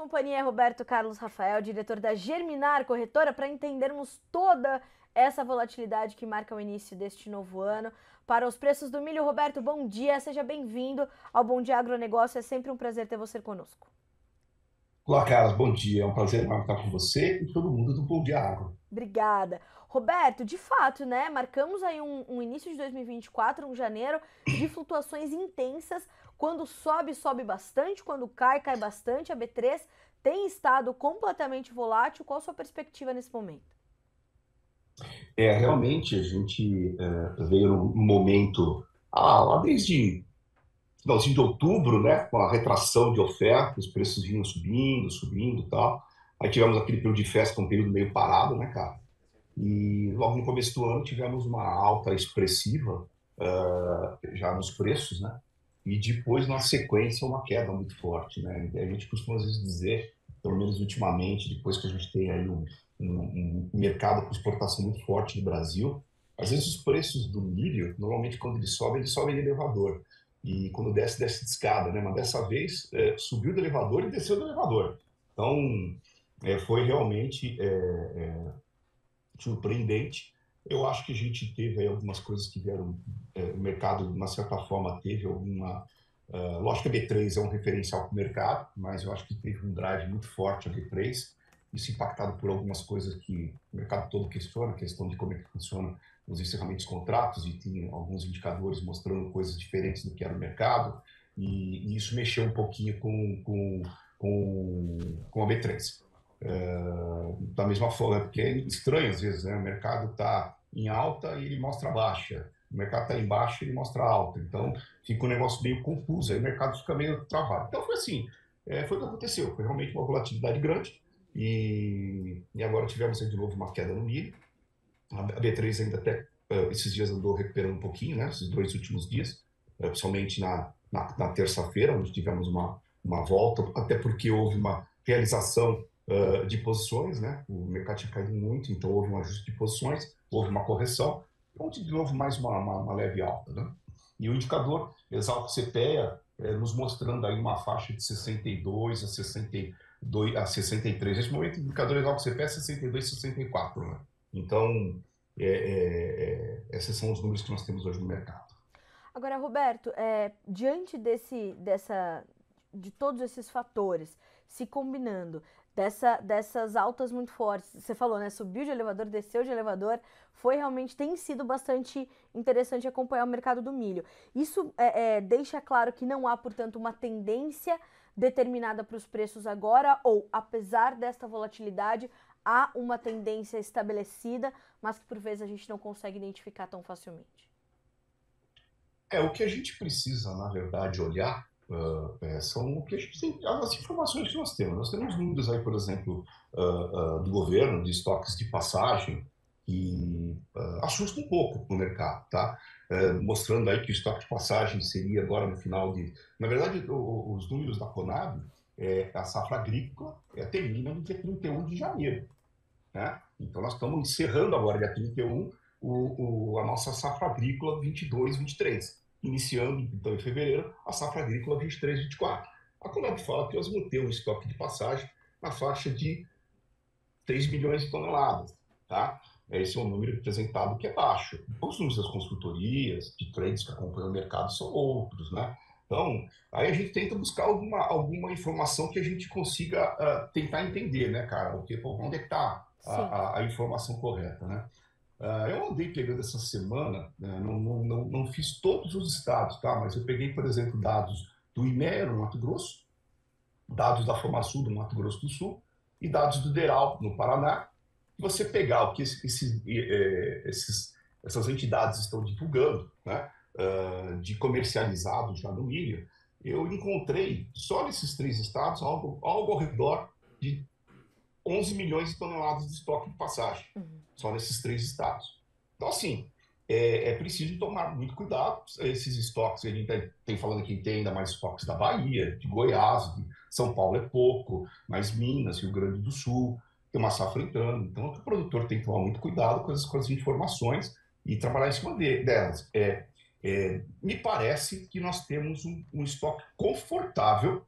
companhia é Roberto Carlos Rafael, diretor da Germinar Corretora, para entendermos toda essa volatilidade que marca o início deste novo ano. Para os preços do milho, Roberto, bom dia, seja bem-vindo ao Bom Dia Agronegócio, é sempre um prazer ter você conosco. Olá, Carlos, bom dia. É um prazer enorme estar com você e todo mundo do Bom Dia Agro. Obrigada. Roberto, de fato, né, marcamos aí um início de 2024, um janeiro, de flutuações intensas. Quando sobe, sobe bastante, quando cai, cai bastante. A B3 tem estado completamente volátil. Qual a sua perspectiva nesse momento? Realmente, a gente veio num momento, lá desde finalzinho de outubro, né, com a retração de oferta, os preços vinham subindo, subindo e tal. Aí tivemos aquele período de festa, que é um período meio parado, né, cara? E logo no começo do ano tivemos uma alta expressiva, já nos preços, né? E depois, na sequência, uma queda muito forte, né? A gente costuma, às vezes, dizer, pelo menos ultimamente, depois que a gente tem aí um mercado com exportação muito forte no Brasil, às vezes os preços do milho, normalmente quando ele sobe em elevador. E quando desce, desce de escada, né? Mas dessa vez, subiu do elevador e desceu do elevador. Então, foi realmente surpreendente. Eu acho que a gente teve aí algumas coisas que vieram, o mercado, de uma certa forma, teve alguma. Lógico que a B3 é um referencial para o mercado, mas eu acho que teve um drive muito forte a B3, isso impactado por algumas coisas que o mercado todo questiona, a questão de como é que funciona os encerramentos de contratos, e tem alguns indicadores mostrando coisas diferentes do que era o mercado, e isso mexeu um pouquinho com a B3. Da mesma forma, porque é estranho às vezes, né? O mercado está em alta e ele mostra baixa. O mercado está em baixa e ele mostra alta. Então, fica um negócio meio confuso. Aí o mercado fica meio travado. Então, foi assim. Foi o que aconteceu. Foi realmente uma volatilidade grande. E agora tivemos aí de novo uma queda no milho. A B3 ainda até esses dias andou recuperando um pouquinho, né? Esses 2 últimos dias. Principalmente na terça-feira, onde tivemos uma volta. Até porque houve uma realização de posições, né? O mercado tinha caído muito, então houve um ajuste de posições, houve uma correção, onde de novo mais uma leve alta, né? E o indicador Exalc CPEA nos mostrando aí uma faixa de 62 a 62 a 63. Nesse momento, o indicador Exalc CPEA é 62, 64, né? Então, esses são os números que nós temos hoje no mercado. Agora, Roberto, diante de todos esses fatores se combinando, dessas altas muito fortes, você falou, né? Subiu de elevador, desceu de elevador, tem sido bastante interessante acompanhar o mercado do milho. Isso deixa claro que não há, portanto, uma tendência determinada para os preços agora, ou apesar desta volatilidade, há uma tendência estabelecida, mas que por vezes a gente não consegue identificar tão facilmente. O que a gente precisa, na verdade, olhar são o que a gente tem, as informações que nós temos. Nós temos números aí, por exemplo, do governo, de estoques de passagem, que assusta um pouco o mercado, tá? Mostrando aí que o estoque de passagem seria agora no final de. Na verdade, os números da Conab, a safra agrícola, termina no dia 31 de janeiro, né? Então, nós estamos encerrando agora, dia 31, a nossa safra agrícola 22, 23, iniciando, então, em fevereiro, a safra agrícola 23, 24. A Conab fala que nós vamos ter um estoque de passagem na faixa de 3 milhões de toneladas, tá? Esse é um número apresentado que é baixo. Os números das consultorias, de trades que acompanham o mercado são outros, né? Então, aí a gente tenta buscar alguma informação que a gente consiga tentar entender, né, cara? Onde é que está Sim. a informação correta, né? Eu andei pegando essa semana, né, não fiz todos os estados, tá? Mas eu peguei, por exemplo, dados do IMEA, no Mato Grosso, dados da FamaSul, do Mato Grosso do Sul, e dados do DERAL, no Paraná. Você pegar o que essas entidades estão divulgando, né, de comercializado já no milho, eu encontrei, só nesses 3 estados, algo ao redor de 11 milhões de toneladas de estoque de passagem, Uhum. só nesses 3 estados. Então, assim, preciso tomar muito cuidado. Esses estoques, a gente tem falando que tem ainda mais estoques da Bahia, de Goiás, de São Paulo é pouco, mas Minas, Rio Grande do Sul, tem uma safra entrando. Então, o produtor tem que tomar muito cuidado com as informações e trabalhar em cima delas. Me parece que nós temos um estoque confortável,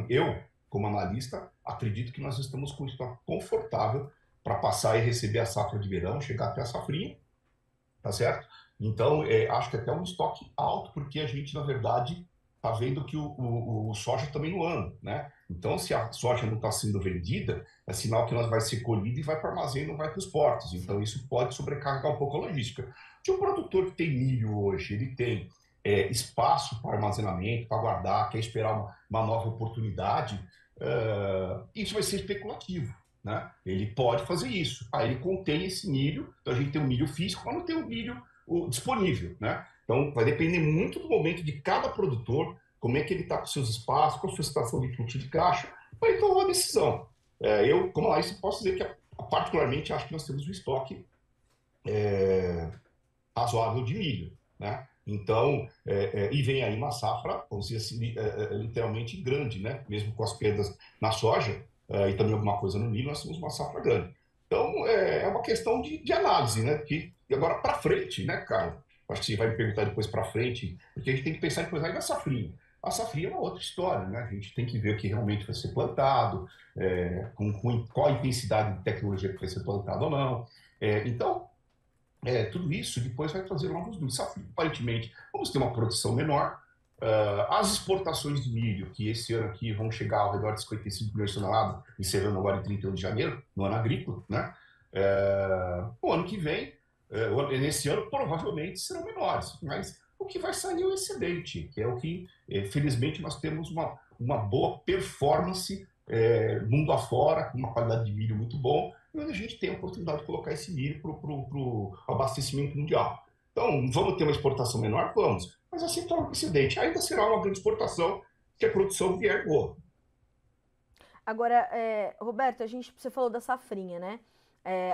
eu como analista, acredito que nós estamos com um estoque confortável para passar e receber a safra de verão, chegar até a safrinha, tá certo? Então, acho que até um estoque alto, porque a gente, na verdade, está vendo que o soja também no ano, né? Então, se a soja não está sendo vendida, é sinal que ela vai ser colhida e vai para o armazém, não vai para os portos. Então, isso pode sobrecarregar um pouco a logística. Se o produtor que tem milho hoje, ele tem espaço para armazenamento, para guardar, quer esperar uma nova oportunidade, isso vai ser especulativo, né? Ele pode fazer isso. Aí ele contém esse milho, então a gente tem o milho físico, mas não tem o milho disponível, né? Então vai depender muito do momento de cada produtor, como é que ele está com seus espaços, qual a sua situação de fluxo de caixa, para tomar uma decisão. Eu, como analista, posso dizer que particularmente acho que nós temos um estoque razoável de milho, né? Então, e vem aí uma safra, vamos dizer assim, literalmente grande, né? Mesmo com as perdas na soja e também alguma coisa no milho, nós temos uma safra grande. Então, é uma questão de análise, né? E agora, para frente, né, cara? Acho que você vai me perguntar depois para frente, porque a gente tem que pensar depois aí na safrinha. A safrinha é uma outra história, né? A gente tem que ver o que realmente vai ser plantado, com qual a intensidade de tecnologia que vai ser plantado ou não. Então, tudo isso depois vai trazer novos números. Aparentemente, vamos ter uma produção menor. As exportações de milho, que esse ano aqui vão chegar ao redor de 55 milhões de toneladas, encerrando agora em 31 de janeiro, no ano agrícola, né? O ano que vem, nesse ano, provavelmente serão menores, mas o que vai sair é o excedente, que é o que, felizmente, nós temos uma boa performance mundo afora, com uma qualidade de milho muito bom, e onde a gente tem a oportunidade de colocar esse milho para o abastecimento mundial. Então, vamos ter uma exportação menor? Vamos. Mas assim torna o excedente. Ainda será uma grande exportação se a produção vier boa. Agora, Roberto, você falou da safrinha, né?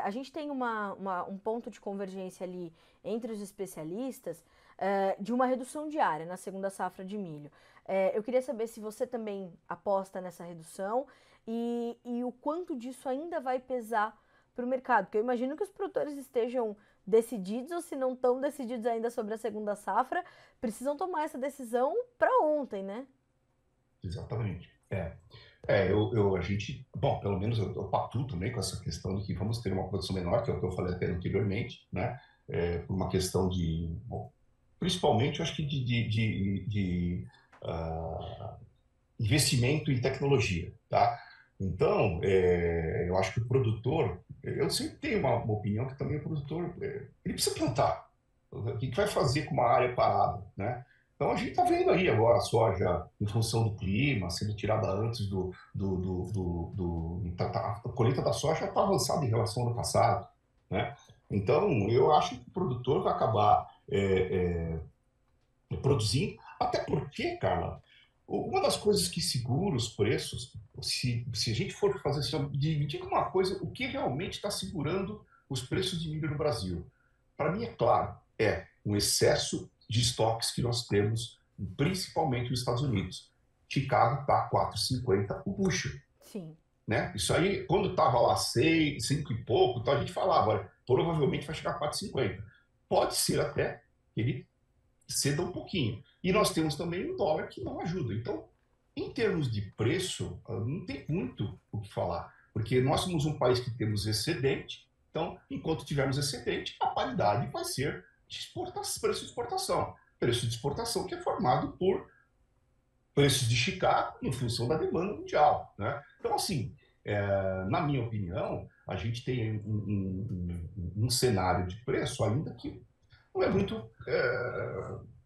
A gente tem um ponto de convergência ali entre os especialistas de uma redução diária na segunda safra de milho. Eu queria saber se você também aposta nessa redução e o quanto disso ainda vai pesar para o mercado. Porque eu imagino que os produtores estejam decididos, ou se não estão decididos ainda sobre a segunda safra, precisam tomar essa decisão para ontem, né? Exatamente. A gente, bom, pelo menos eu pactuo também com essa questão de que vamos ter uma produção menor, que é o que eu falei até anteriormente, né? Por uma questão bom, principalmente, eu acho que investimento em tecnologia, tá? Então, eu acho que o produtor, eu sempre tenho uma opinião que também o produtor, ele precisa plantar. O que vai fazer com uma área parada, né? Então, a gente está vendo aí agora a soja, em função do clima, sendo tirada antes a colheita da soja está avançada em relação ao ano passado, né? Então, eu acho que o produtor vai acabar produzindo, até porque, Carla, uma das coisas que segura os preços, se a gente for fazer assim, diga uma coisa, o que realmente está segurando os preços de milho no Brasil? Para mim, é claro, um excesso de estoques que nós temos, principalmente nos Estados Unidos. Chicago está a 4,50 o bushel, Sim. né? Isso aí, quando estava lá 6, 5 e pouco, então a gente falava, agora, provavelmente vai chegar a 4,50. Pode ser até que ele ceda um pouquinho. E nós temos também um dólar que não ajuda. Então, em termos de preço, não tem muito o que falar, porque nós somos um país que temos excedente, então, enquanto tivermos excedente, a paridade vai ser preço de exportação. Preço de exportação que é formado por preços de Chicago em função da demanda mundial, né? Então, assim, na minha opinião, a gente tem um cenário de preço ainda que não é muito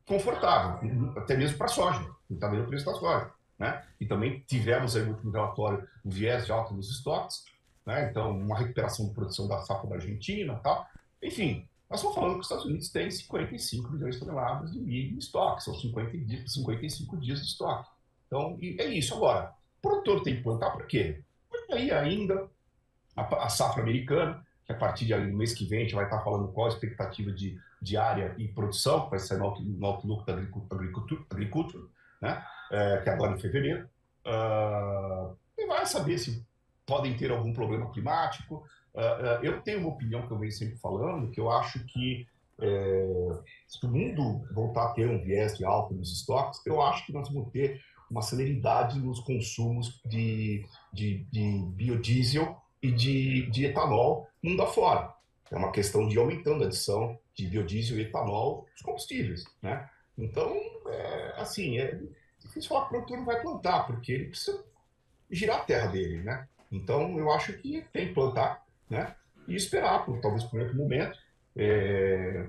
confortável, até mesmo para a soja, que está vendo o preço da soja, né? E também tivemos aí no último relatório um viés de alta nos estoques, né? Então, uma recuperação de produção da safra da Argentina e tal. Enfim, nós estamos falando que os Estados Unidos têm 55 milhões de toneladas de milho em estoque, são 55 dias de estoque. Então, é isso. Agora, o produtor tem que plantar por quê? Porque aí ainda a safra americana, que a partir do mês que vem a gente vai estar falando qual a expectativa de área e produção, que vai sair no Outlook da Agriculture, né? Que é agora em fevereiro. E vai saber se podem ter algum problema climático. Eu tenho uma opinião que eu venho sempre falando, que eu acho que se o mundo voltar a ter um viés de alta nos estoques, eu acho que nós vamos ter uma celeridade nos consumos de biodiesel e de etanol mundo afora. É uma questão de aumentando a adição de biodiesel e etanol nos combustíveis, né? Então, assim, é difícil falar que o produtor não vai plantar, porque ele precisa girar a terra dele, né? Então, eu acho que tem que plantar, né? E esperar, talvez por outro momento.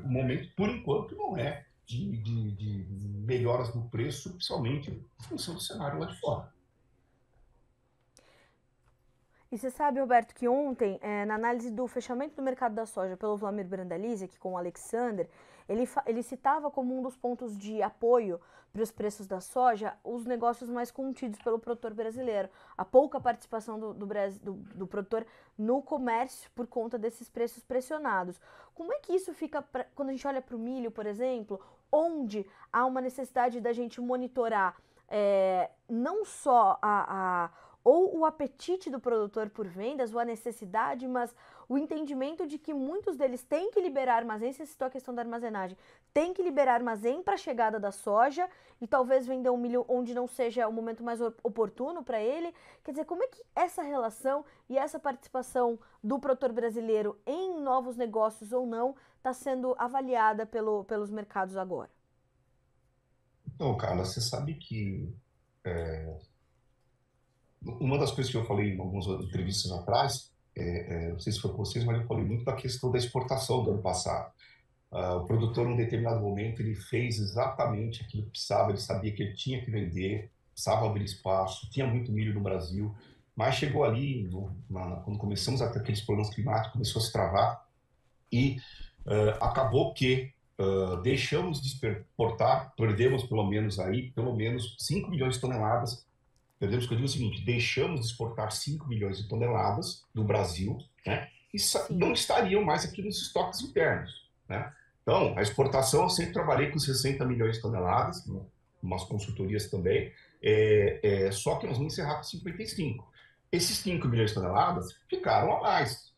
O momento, por enquanto, não é de melhoras no preço, principalmente em função do cenário lá de fora. E você sabe, Roberto, que ontem, na análise do fechamento do mercado da soja pelo Vlamir Brandalize, aqui com o Alexander, ele citava como um dos pontos de apoio para os preços da soja os negócios mais contidos pelo produtor brasileiro, a pouca participação do produtor no comércio por conta desses preços pressionados. Como é que isso fica quando a gente olha para o milho, por exemplo, onde há uma necessidade da gente monitorar não só ou o apetite do produtor por vendas, ou a necessidade, mas o entendimento de que muitos deles têm que liberar armazém, você citou a questão da armazenagem, tem que liberar armazém para a chegada da soja e talvez vender um milho onde não seja o momento mais oportuno para ele. Quer dizer, como é que essa relação e essa participação do produtor brasileiro em novos negócios ou não está sendo avaliada pelos mercados agora? Então, Carla, você sabe que uma das coisas que eu falei em algumas entrevistas atrás, não sei se foi com vocês, mas eu falei muito da questão da exportação do ano passado. O produtor, em um determinado momento, ele fez exatamente aquilo que precisava, ele sabia que ele tinha que vender, precisava abrir espaço, tinha muito milho no Brasil, mas chegou ali, quando começamos a ter aqueles problemas climáticos, começou a se travar e acabou que deixamos de exportar, perdemos pelo menos 5 milhões de toneladas. Perdemos, que eu digo o seguinte, deixamos de exportar 5 milhões de toneladas do Brasil, né? E Sim, não estariam mais aqui nos estoques internos, né? Então, a exportação, eu sempre trabalhei com 60 milhões de toneladas, umas consultorias também, só que nós vamos encerrar com 55. Esses 5 milhões de toneladas ficaram a mais,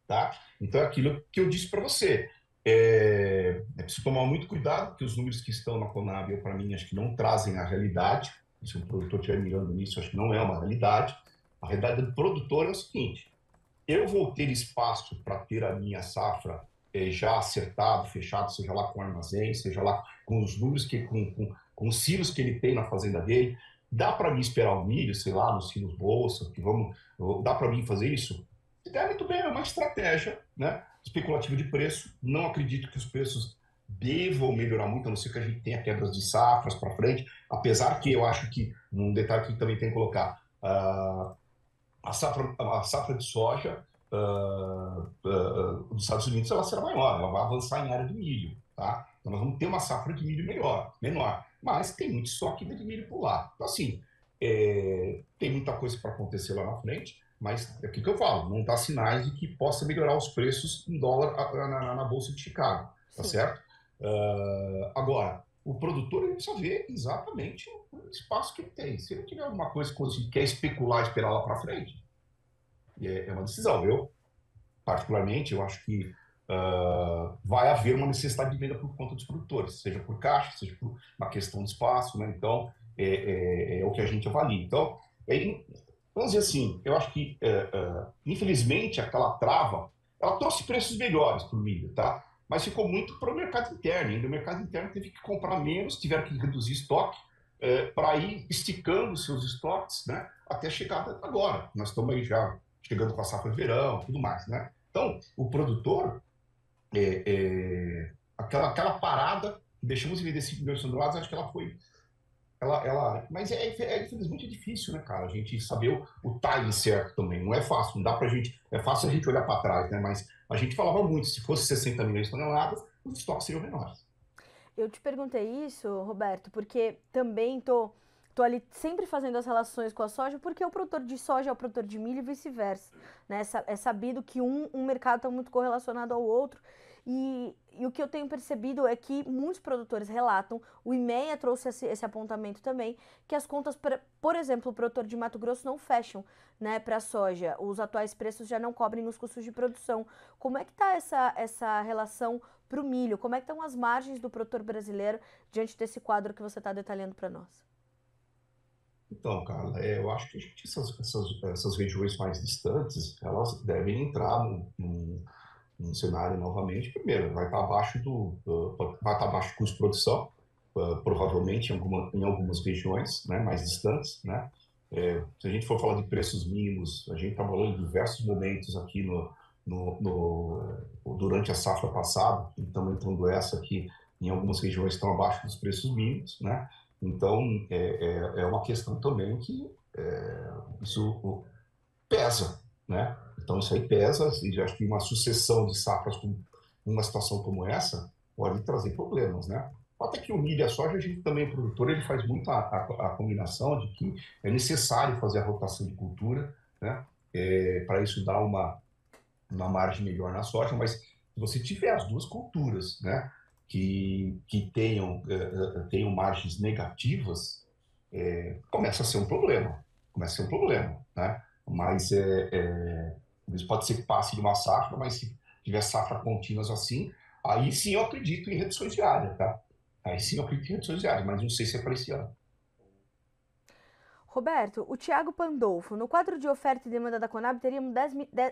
tá? Então, é aquilo que eu disse para você. É preciso tomar muito cuidado, porque os números que estão na Conab, para mim, acho que não trazem a realidade. Se o produtor estiver mirando nisso, acho que não é uma realidade. A realidade do produtor é o seguinte: eu vou ter espaço para ter a minha safra já acertado, fechado, seja lá com armazém, seja lá com os números, com os silos que ele tem na fazenda dele. Dá para mim esperar o milho, sei lá, nos silos bolsa, dá para mim fazer isso? Se der, muito bem, é uma estratégia, né, especulativa de preço. Não acredito que os preços devam melhorar muito, a não ser que a gente tenha quebras de safras para frente, apesar que eu acho que, um detalhe que também tem que colocar, a safra de soja dos Estados Unidos ela será maior, ela vai avançar em área de milho, tá? Então nós vamos ter uma safra de milho menor, mas tem muito estoque de milho por lá. Então assim, tem muita coisa para acontecer lá na frente, mas é o que eu falo, não dá sinais de que possa melhorar os preços em dólar na Bolsa de Chicago, tá sim. certo? Agora, o produtor ele precisa ver exatamente o espaço que ele tem. Se ele tiver alguma coisa que ele quer especular e esperar lá para frente, é uma decisão. Eu, particularmente, eu acho que vai haver uma necessidade de venda por conta dos produtores, seja por caixa, seja por uma questão de espaço, né? Então, é o que a gente avalia. Então, vamos dizer assim, eu acho que, infelizmente, aquela trava, ela trouxe preços melhores para o milho, tá? Mas ficou muito para o mercado interno. Ainda o mercado interno teve que comprar menos, tiveram que reduzir estoque para ir esticando seus estoques, né? Até a chegada agora. Nós estamos aí já chegando com a safra de verão, tudo mais, né? Então, o produtor, aquela parada, deixamos de vender 5 milhões de toneladas, acho que ela foi. Mas infelizmente é difícil, né, cara? A gente saber o time certo também. Não é fácil, não dá pra gente. É fácil a gente olhar para trás, né? Mas a gente falava muito: se fosse 60 milhões de toneladas, os estoques seriam menores. Eu te perguntei isso, Roberto, porque também tô ali sempre fazendo as relações com a soja, porque o produtor de soja é o produtor de milho e vice-versa. Né? É sabido que um mercado está muito correlacionado ao outro. E o que eu tenho percebido é que muitos produtores relatam, o IMEA trouxe esse apontamento também, que as contas, por exemplo, o produtor de Mato Grosso não fecham, né, para a soja. Os atuais preços já não cobrem os custos de produção. Como é que está essa relação para o milho? Como é que estão as margens do produtor brasileiro diante desse quadro que você está detalhando para nós? Então, Carla, eu acho que essas regiões mais distantes, elas devem entrar num cenário novamente. Primeiro, vai estar abaixo do custo de produção, provavelmente em algumas regiões, né, mais distantes, né? Se a gente for falar de preços mínimos, a gente trabalhou em diversos momentos aqui durante a safra passada, e estamos entrando essa aqui, em algumas regiões estão abaixo dos preços mínimos, né? Então, é uma questão também que isso pesa, né? Então isso aí pesa, e acho que uma sucessão de safras com uma situação como essa pode trazer problemas, né? Até que o milho e a soja, a gente também, o produtor, ele faz muito a combinação de que é necessário fazer a rotação de cultura, né? Para isso dar uma margem melhor na soja, mas se você tiver as duas culturas, né? Que tenham margens negativas, começa a ser um problema. Começa a ser um problema, né? Mas isso pode ser que passe de uma safra, mas se tiver safra contínuas assim, aí sim eu acredito em reduções diárias, tá? Aí sim eu acredito em reduções diárias, mas não sei se é para esse ano. Roberto, o Thiago Pandolfo, no quadro de oferta e demanda da Conab,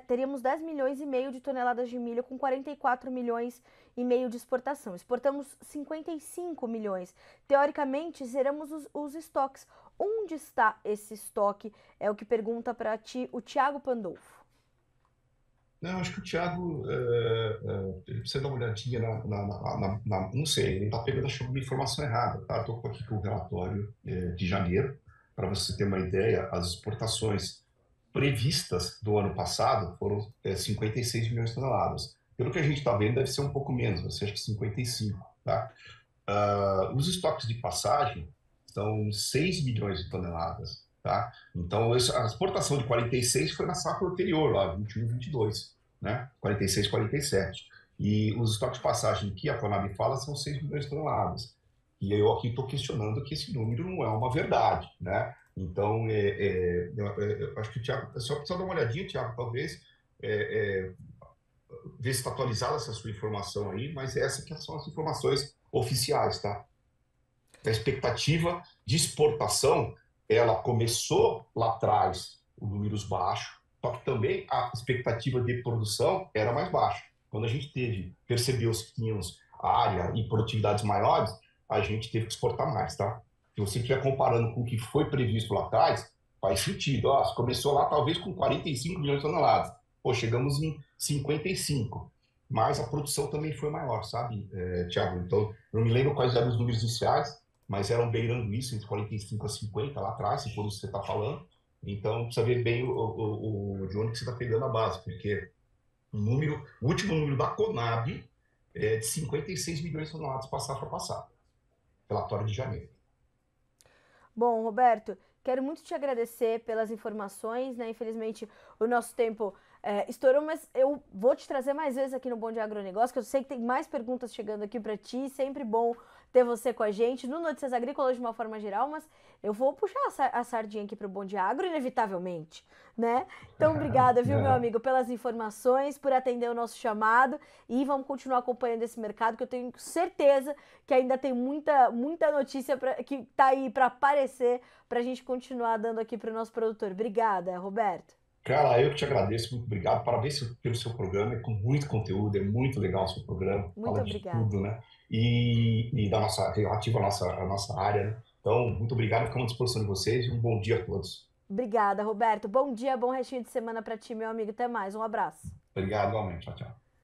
teríamos 10 milhões e meio de toneladas de milho com 44 milhões e meio de exportação. Exportamos 55 milhões. Teoricamente, zeramos os estoques. Onde está esse estoque? É o que pergunta para ti o Thiago Pandolfo. Não, acho que o Thiago ele precisa dar uma olhadinha não sei, ele está pegando acho, uma informação errada, tá? Estou aqui com o relatório de janeiro, para você ter uma ideia, as exportações previstas do ano passado foram 56 milhões de toneladas. Pelo que a gente está vendo, deve ser um pouco menos, vai ser acho que 55, tá? Os estoques de passagem são 6 milhões de toneladas, tá? Então, a exportação de 46 foi na safra anterior, lá, 21, 22, né? 46, 47. E os estoques de passagem que a Conab fala são 6 milhões de toneladas. E eu aqui estou questionando que esse número não é uma verdade, né? Então, eu acho que o Thiago, só precisa dar uma olhadinha, Thiago, talvez, é, ver se está atualizada essa sua informação aí, mas essas que são as informações oficiais, tá? A expectativa de exportação, ela começou lá atrás, com números baixos, só que também a expectativa de produção era mais baixa. Quando a gente percebeu-se que tínhamos área e produtividades maiores, a gente teve que exportar mais, tá? Se você estiver comparando com o que foi previsto lá atrás, faz sentido. Ó, você começou lá talvez com 45 milhões de toneladas. Pô, chegamos em 55. Mas a produção também foi maior, sabe, Thiago? Então, não me lembro quais eram os números iniciais, mas eram beirando isso, entre 45 a 50 lá atrás, se for isso que você está falando. Então, precisa ver bem de onde que você está pegando a base, porque o último número da Conab é de 56 milhões de toneladas para safra passada, relatório de janeiro. Bom, Roberto, quero muito te agradecer pelas informações, né? Infelizmente, o nosso tempo estourou, mas eu vou te trazer mais vezes aqui no Bom Dia Agronegócio, que eu sei que tem mais perguntas chegando aqui para ti, sempre bom ter você com a gente, no Notícias Agrícolas de uma forma geral, mas eu vou puxar a sardinha aqui para o Bom Dia Agro, inevitavelmente, né? Então, obrigada, viu, meu amigo, pelas informações, por atender o nosso chamado e vamos continuar acompanhando esse mercado, que eu tenho certeza que ainda tem muita notícia que tá aí para aparecer para a gente continuar dando aqui para o nosso produtor. Obrigada, Roberto. Cara, eu que te agradeço, muito obrigado. Parabéns pelo seu programa, é com muito conteúdo, é muito legal o seu programa, Muito fala de obrigada. tudo, né? E relativo à nossa área, né? Então, muito obrigado, ficamos à disposição de vocês e um bom dia a todos. Obrigada, Roberto. Bom dia, bom restinho de semana para ti, meu amigo. Até mais. Um abraço. Obrigado, igualmente. Tchau, tchau.